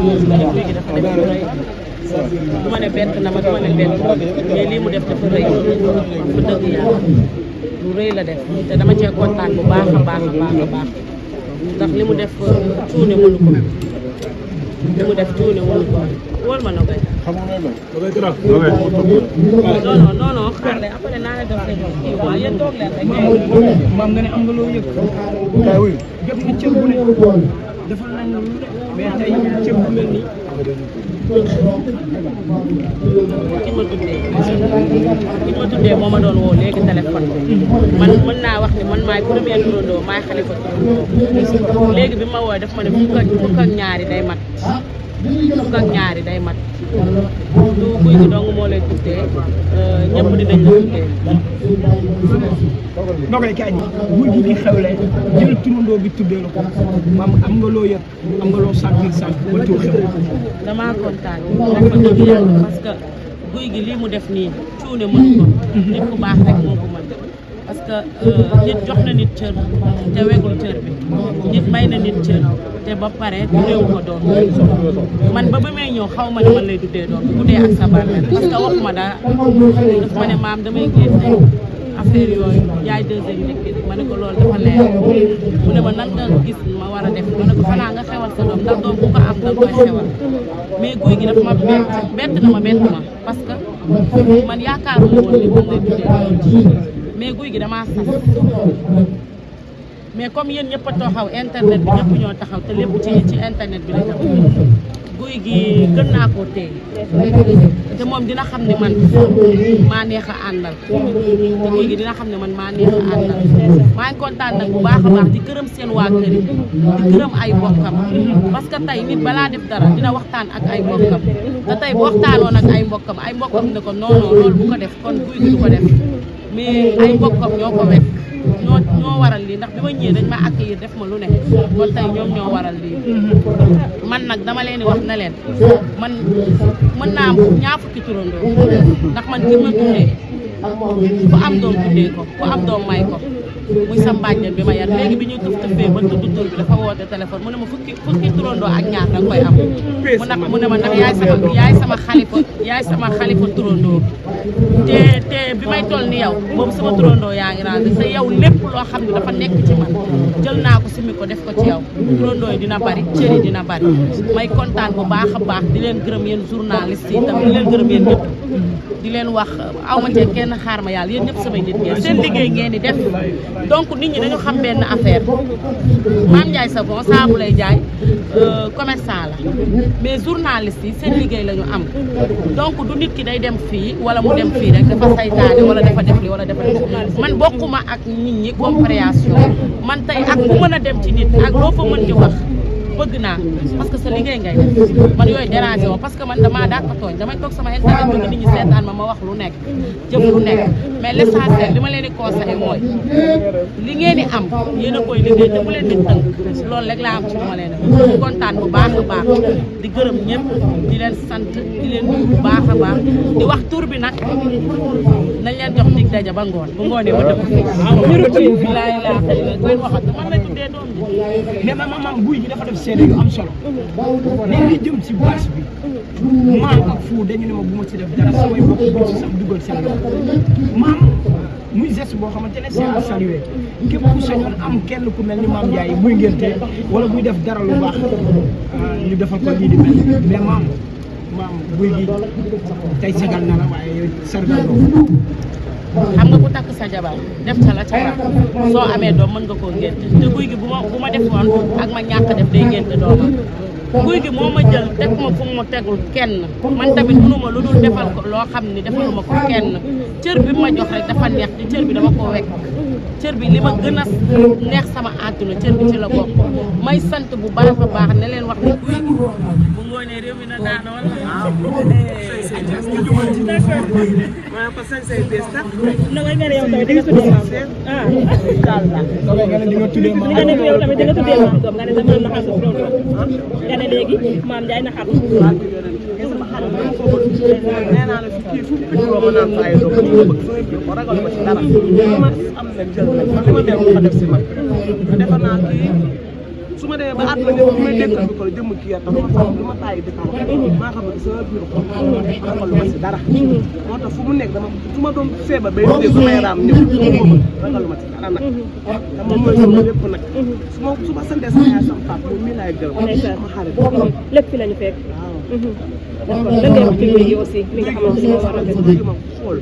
guy gi dafa def lu rëy du ma ne bett na ma du ma ne bett mais lii mu def dafa rëy bu dëgg yàlla lu rëy la def te dama cee kontaan bu baax a baax a baax a baax ndax li mu def cuune mënu ko li mu def cuune mënu ko wóol ma nogay non non xaar leen après naa leen def seen kii waaw yéen toog leen rek maam nga ne am nga loo yëg kay wuy jot nga cër bu ne defal nañ la lu ne mais tey cër bu mel nii ki ma tuddee moo ma doon woo léegi téléphone man mën naa wax ni man maay premier turandoo maay xalifa turandoo léegi bi ma wooy daf ma ne fukk ak ñaari day mat fukk ak ñaari day mat du guy gi dong moo lay tuddee ñëpp dinañ la tuddee ndogoy kaay guy gi di xewle jël turandoo bi tuddee la ko maam am nga loo yëg am nga loo sentir ba tur xew damaa kontaan dafa dëgg yàlla parce que guy gi lii mu def nii cuune mënu ko nit ku baax rek moo ko mën parce que nit jox na nit cër te wegul cër bi nit may na nit cër te ba pare tuddeewu ko doom man ba may ñëw xaw ma ne man lay tuddee doom bu dee ak sa bàmmeel parce que waxuma dara daf ma ne maam damay génne affaire yooyu yaay deuxième nekk ma ne ko loolu dafa leer mu ne ma nan nga gis ma war a def ma ne ko xanaa nga xewal sa doom ndax doom bu ko am da koy xewal mais guy gi dafa ma bett na ma parce que man yaakaaruma woon ni moom lay tuddee mais guy gi damaa sas mais comme yéen ñëpp a taxaw internet bi ñëpp ñoo taxaw te lépp ci internet bi la tax guy gi gën naa koo téye te moom dina xam ne man maa neex a àndal te guy gi dina xam ne man maa neex a àndal maa ngi kontaan nag bu baax a baax di gërëm seen waa kër yi di gërëm ay bokkam parce que tey nit balaa def dara dina waxtaan ak ay bokkam te tey bu waxtaanoon ak ay mbokkam ne ko non non loolu bu ko def kon guy gi du ko def mais ay mbokkam ñoo ko wekk ñoo waral lii ndax bi ma ñëwee dañ ma accueillir def ma lu ne kon tey ñoom ñoo waral lii man nag dama leen di wax na leen man mën naa am ñaar fukki turandoo ndax man ki ma tuddee ku am doom tuddee ko ku am doom may ko muy sa mbàjjen bi ma yar léegi bi ñu tëfee ba tudd tur bi dafa woote téléphone mu ne ma fukki turandoo ak ñaar danga koy am mu ne ma ndax yaay sama xalifa turandoo te bi may toll ni yow boobu sama turandoo yaa ngi rang te yow lépp loo xam ne dafa nekk ci man jël naa ko simi ko def ko ci yow turandoo yi dina bari cër yi dina bari may kontaan bu baax a baax di leen gërëm yéen journaliste yi tam di leen gërëm yéen ñëpp di leen wax aw ma cee kenn xaar ma yàlla yéen ñëpp samay nit ngeen seen liggéey ngeen di def donc nit ñi dañu xam benn affaire Mame Ndiaye Savon saabu lay jaay commerçant la mais journaliste yi seen liggéey la ñu am donc du nit ki day dem fii wala mu dem fii rek dafa saytaane wala dafa def li wala dafa def man bokkuma ak nit ñi compréhension man tey ak bu mën a dem ci nit ak loo fa mën di wax bëgg naa parce que sa liggéey ngay def man yooyu déranger ma parce que man damaa daa ko tooñ damay toog sama internet bëgg nit ñi seetaan ma wax lu nekk jëf lu nekk mais l'essentiel li ma leen di conseillé mooy li ngeen di am yéen a koy liggéey te bu leen di tënk loolu rek laa am ci lu ma leen di kontaan bu baax a baax di gërëm ñëpp di leen sant di leen nuyu bu baax a baax di wax tur bi nag nañ leen jox dig daja ba ngoon bu ngoonee ma dëpp fi laay laa xëy na koy waxat man la tuddee doom bi mais maam guy gi dafa def seede yu am solo nee nga jëm ci bâche bi maam ak fu dañu ne ma bu ma ci def dara samay bokk bu ci sax dugal seen loxo maam muy geste boo xamante ne c'est à saluer képp ku sañoon am kenn ku mel ni Mame Ndiaye muy ngénte wala muy def dara lu baax ñu defal ko lii di mel mais maam guy gi tey sagal na la waaye sargal ko xam nga ku takk sa jabar def ca la ca war soo amee doom mën nga koo ngénte te guy gi bu ma defoon ak ma ñàkk def day ngénte doomam guy gi moo ma jël teg ma fu mu tegul kenn man tamit mënuma lu dul defal ko loo xam ni defaluma ko kenn cër bi ma jox rek dafa neex te cër bi dama ko wekk cër bi li ma gën a neex sama àdduna cër bi ci la bokk may sant bu baax a baax ne leen wax ni guy gi bu ngoonee réew mi na daana wala maa ko sañ say bés sax na ngay nga ne yow tamit di nga tuddee maam ah inshallah nga ne di nga tuddee maam nga ne yow tamit di nga tuddee maam doom nga ne dama naxal sa doom nga ne léegi Mame Ndiaye naxal sama xarit bi ko bëgg nee naa la fi kii fu piccoo ma naan ay doom ko bëgg sama kii ko ragal ma ci dara ma am na jël man li ma def ko def si man defe naa kii su ma demee ba àdduna ñëpp bu may dénkal bi ko jëmm kii ya tax ma xam lu ma tàyyi di taw maa xam ne sama biir xol ragal lu ma si dara moo tax fu mu nekk dama su ma doon feebar bay dee samay raam ñëw ragal lu ma si dara nag te moom mooy sama lépp nag su ma santee sama yaay sama papa moom mii laay gërëm ma xarit lépp fi lañu fekk d'accord lan ngay wax ci guy gi aussi li nga xamante ni moo war a def moom xool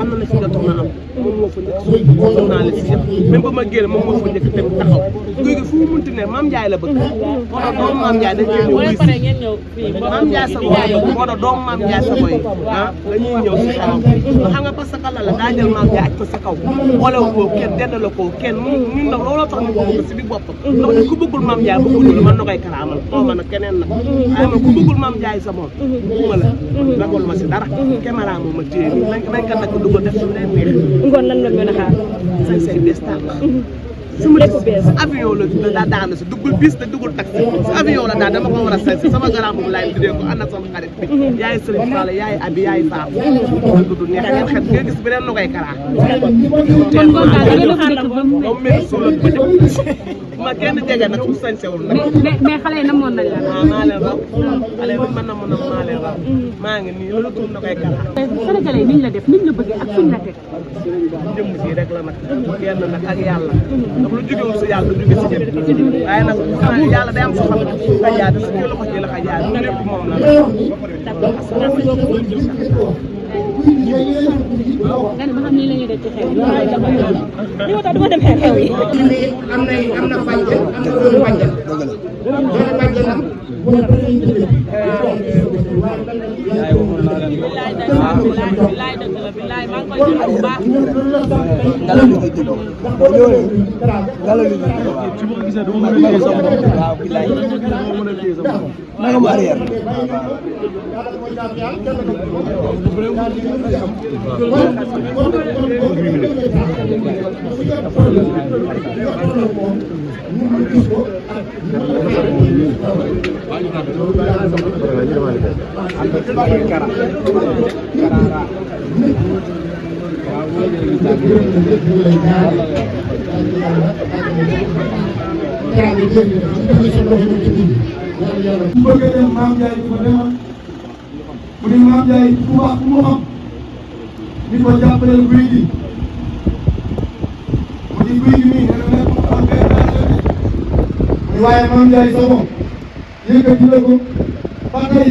am na fi jotoon na am moom moo fa njëkk xam naa la si yëpp même ba ma génn moom moo fa njëkk tamit taxaw guy gi fu mu munti ne Mame Ndiaye la bëgg moo tax doomu Mame Ndiaye dañ cee ñëw wuy si Mame Ndiaye sa boy moo tax doomu Mame Ndiaye sa boy ah dañuy ñëw si kawam xam nga parce que la daa jël Mame Ndiaye aj ko sa kaw boolewu ko kenn dendale ko kenn ñun nag looloo tax ñu bëgg ko si bi boppam ndax ñu ku bëggul Mame Ndiaye bëggul la man na koy karaamal xaw ma nag keneen nag waaye man ku bëggul Mame Ndiaye sa moom bëgguma la ragal ma si dara caméra moom ma téye nii nañ ko nag dugal def su leen neex ngoon lan la mën a xaar sañ say bees tàq su ma def avion la daanu si duggul bis te duggul taxi si avion la daal dama ko war a sañ si sama garam boobu laay tuddee ko ànd ak sama xarit bi yaay Serigne Fall yaay Abi yaay Faam du neex ngeen xet nga gis beneen nu koy karaa kon ngoon daal da ngeen xaar la moom mel suulat ba jëm ma kenn jege nag su sañsewul nag mais xale yi namoon nañ la waaw maa leen raw xale yi man na mën a maa leen raw maa ngi nii loolu tudd na koy karaa sénégalais niñ la def niñ la bëggee ak fuñ la teg jëmm ji rek la nag kenn nag ak yàlla ndax lu jógewul si yàlla du jóge si jëm waaye nag yàlla day am soo xam ne ka jaay te su ñu loxo ji la ka jaay lu lépp moom la nga ne ma xam ni la ñuy def ci xew yi li ma tax duma dem xew yi am na bàjjen am na doon bàjjen doon bàjjenam bilaay dëgg la bilaay maa ngi koy jël bu baax bu bëggee dem Mame Ndiaye di ko demal mu ne Mame Ndiaye ku baax ku mu xam di ko jàppaleel guy gi mu di guy gi nii nee na nekk mu am benn mu ne waaye Mame Ndiaye sa bopp yëkkati la ko ba tey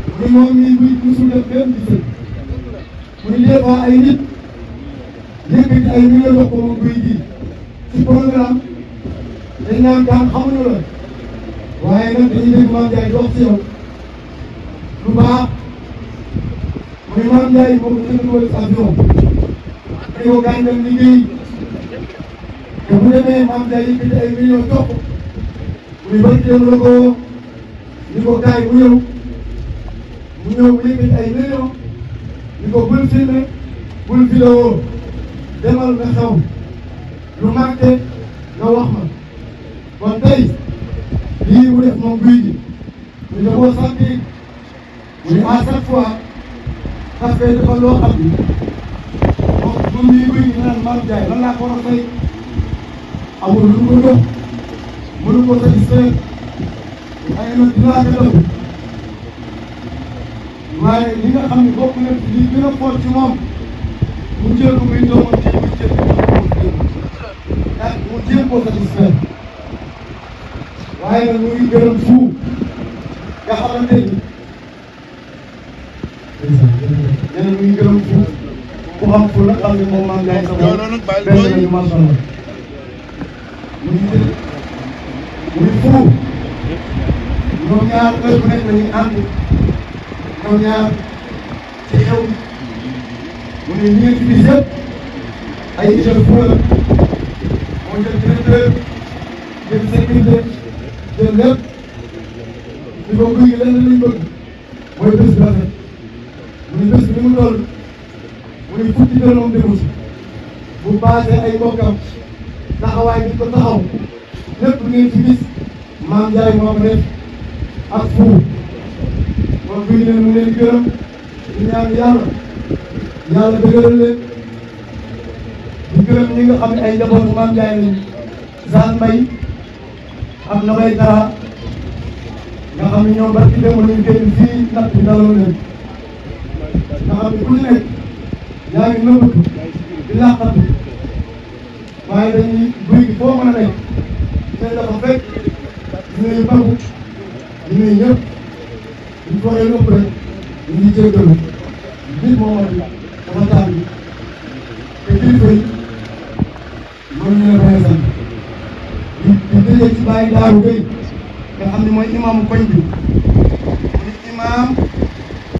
mu ne moom mii guy musul def benn di sëy mu ne des fois ay nit yëkkati ay millions jox ko moom guy gi ci programme dañ naan daan xamuñu la waaye nag dañuy dégg Mame Ndiaye dox ci yow lu baax mu ne Mame Ndiaye moom dañu dugal ci avion di ko gàññal liggéey te bu demee Mame Ndiaye yëkkati ay millions jox ko mu ne bari dem la ko ni ko kaay bu ñëw mu ñëw mu yëkkati ay millions ni ko bul filmé bul vidéo demal nga xew lu manqué nga wax ma kon tey lii mu def moom guy gi ñu da koo sentir mu ne à chaque fois dafay defal loo xam ni moom lii guy gi naan Mame Ndiaye lan laa ko war a fay amul lu mu ko jox mënu ko satisfaire waaye nag dinaa ko def waaye li nga xam ne bokk na ci li gën a fort ci moom mu jël ko muy doomam ci mu jël mu jéem koo satisfaire waaye nag mu ngi gërëm suuf nga xamante ni nee na mu ngi gërëm suuf ku xam fu la xam ne moom Mame Ndiaye sa bopp benn lañu macha allah mu ngi jël mu ngi fuuf ñoom ñaar heure bu nekk dañuy ànd ñoom ñaar ci xew mu ne ñeenti bis yëpp ay jël fu la moo jël directeur jël sécurité jël lépp li ko guy gi lenn lañ bëgg mooy bés bi rafet mu ne bés bi ni mu toll mu ne fukki dërëm demu si bu paasee ay mbokkam taxawaay bi ko taxaw lépp ngeen ci gis Mame Ndiaye moo ko def ak fuuf kon guy leen mu leen gërëm di ñaan yàlla dëgëral leen di gërëm ñi nga xam ne ay njabootu Mame Ndiaye lañ Zane Mbaye ak na bay dara nga xam ne ñoom barki démb lañu génn fii natt bi dalal leen nga xam ne ku ci nekk yaa ngi nëbbatu di làqatu waaye dañuy guy gi foo mën a nekk dinañ la ko fekk dinañ bagu dinañ ñëpp ñu foree ëpp rek ñu ngi jéggalu nit moo war dafa tàng te kilifa yi mënuñu leen bañ a sant di déjee ci bàyyi daaru Gueye nga xam ne mooy imaamu koñ bi mu ni imaam